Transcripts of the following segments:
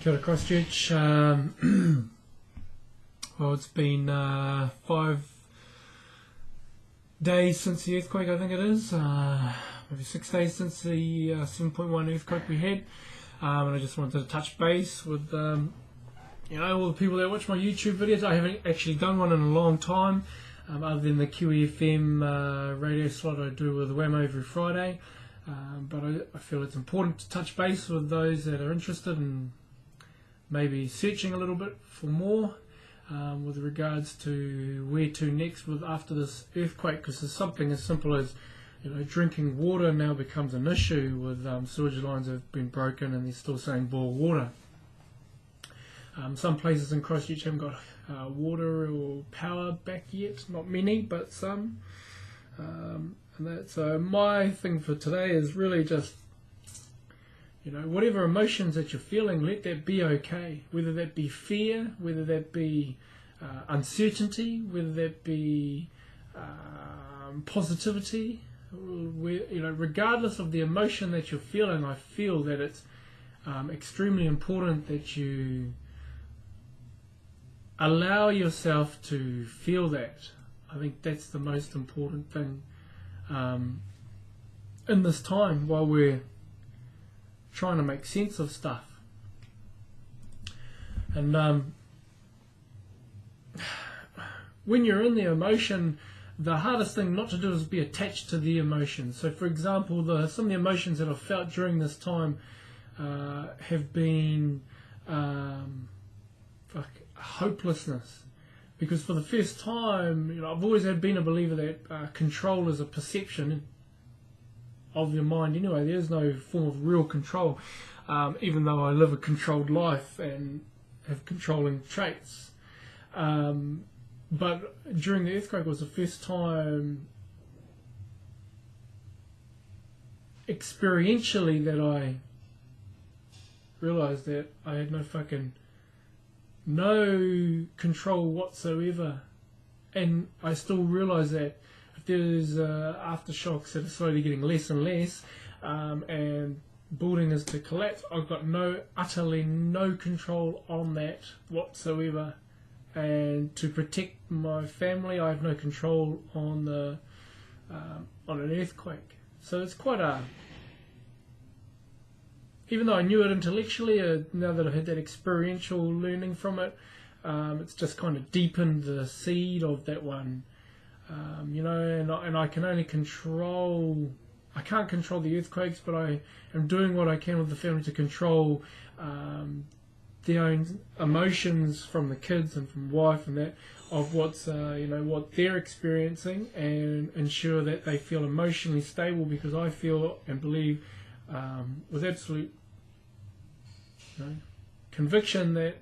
Kia ora Christchurch. Well, it's been 5 days since the earthquake, I think it is. Maybe 6 days since the 7.1 earthquake we had. And I just wanted to touch base with all the people that watch my YouTube videos. I haven't actually done one in a long time, other than the QEFM radio slot I do with Whammo every Friday. But I feel it's important to touch base with those that are interested in maybe searching a little bit for more with regards to where to next after this earthquake, because there's something as simple as drinking water now becomes an issue with sewage lines have been broken and they're still saying boil water. Some places in Christchurch haven't got water or power back yet, not many, but some. So my thing for today is really just, whatever emotions that you're feeling, let that be okay. Whether that be fear, whether that be uncertainty, whether that be positivity, regardless of the emotion that you're feeling, I feel that it's extremely important that you allow yourself to feel that. I think that's the most important thing in this time while we're trying to make sense of stuff. And when you're in the emotion, the hardest thing not to do is be attached to the emotion. So for example, some of the emotions that I've felt during this time have been hopelessness. Because for the first time, I've always been a believer that control is a perception of your mind anyway. There's no form of real control, even though I live a controlled life and have controlling traits. But during the earthquake was the first time experientially that I realised that I had no control whatsoever. And I still realise that if there's aftershocks that are slowly getting less and less, and building is to collapse, I've got utterly no control on that whatsoever. And to protect my family, I have no control on an earthquake. So it's quite even though I knew it intellectually, now that I've had that experiential learning from it, it's just kind of deepened the seed of that one. And I can only I can't control the earthquakes, but I am doing what I can with the family to control their own emotions from the kids and from wife and that, of what's what they're experiencing, and ensure that they feel emotionally stable, because I feel and believe with absolute conviction that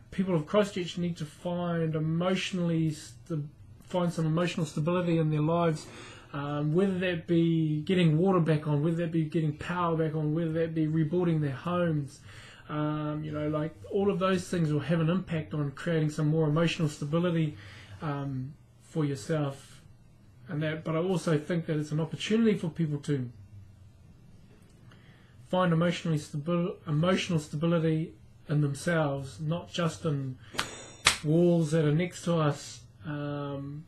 people of Christchurch need to find some emotional stability in their lives, whether that be getting water back on, whether that be getting power back on, whether that be rebuilding their homes. All of those things will have an impact on creating some more emotional stability for yourself. But I also think that it's an opportunity for people to find emotional stability in themselves, not just in walls that are next to us. Having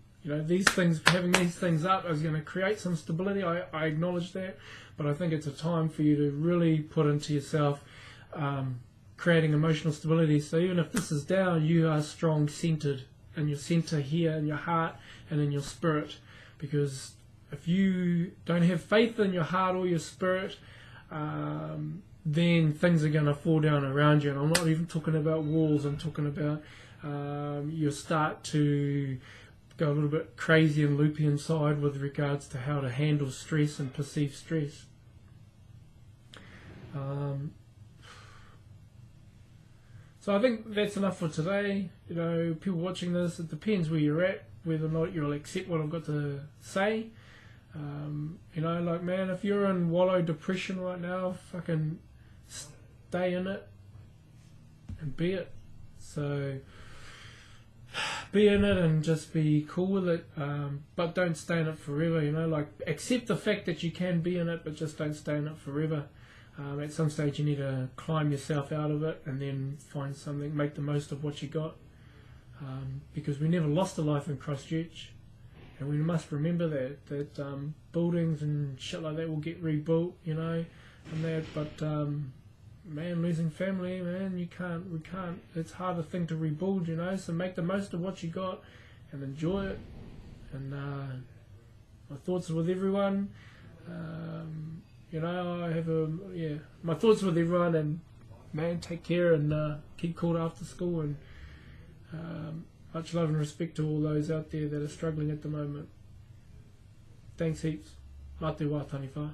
these things up is going to create some stability. I acknowledge that, but I think it's a time for you to really put into yourself creating emotional stability. So even if this is down, you are strong centered in your center here, in your heart and in your spirit. Because if you don't have faith in your heart or your spirit, then things are going to fall down around you. And I'm not even talking about walls. I'm talking about you'll start to go a little bit crazy and loopy inside with regards to how to handle stress and perceive stress. So I think that's enough for today. People watching this, it depends where you're at, whether or not you'll accept what I've got to say. Man, if you're in wallow depression right now, fucking stay in it and be it. So be in it and just be cool with it, but don't stay in it forever. Accept the fact that you can be in it, but just don't stay in it forever. At some stage you need to climb yourself out of it and then find something, make the most of what you got, because we never lost a life in Christchurch, and we must remember that buildings and shit like that will get rebuilt, you know, and that, but man, losing family, man, we can't, it's a harder thing to rebuild, you know, so make the most of what you got and enjoy it. And my thoughts are with everyone. You know, my thoughts with everyone, and man, take care and keep cool after school, and much love and respect to all those out there that are struggling at the moment. Thanks heaps. Mā te wā taniwha.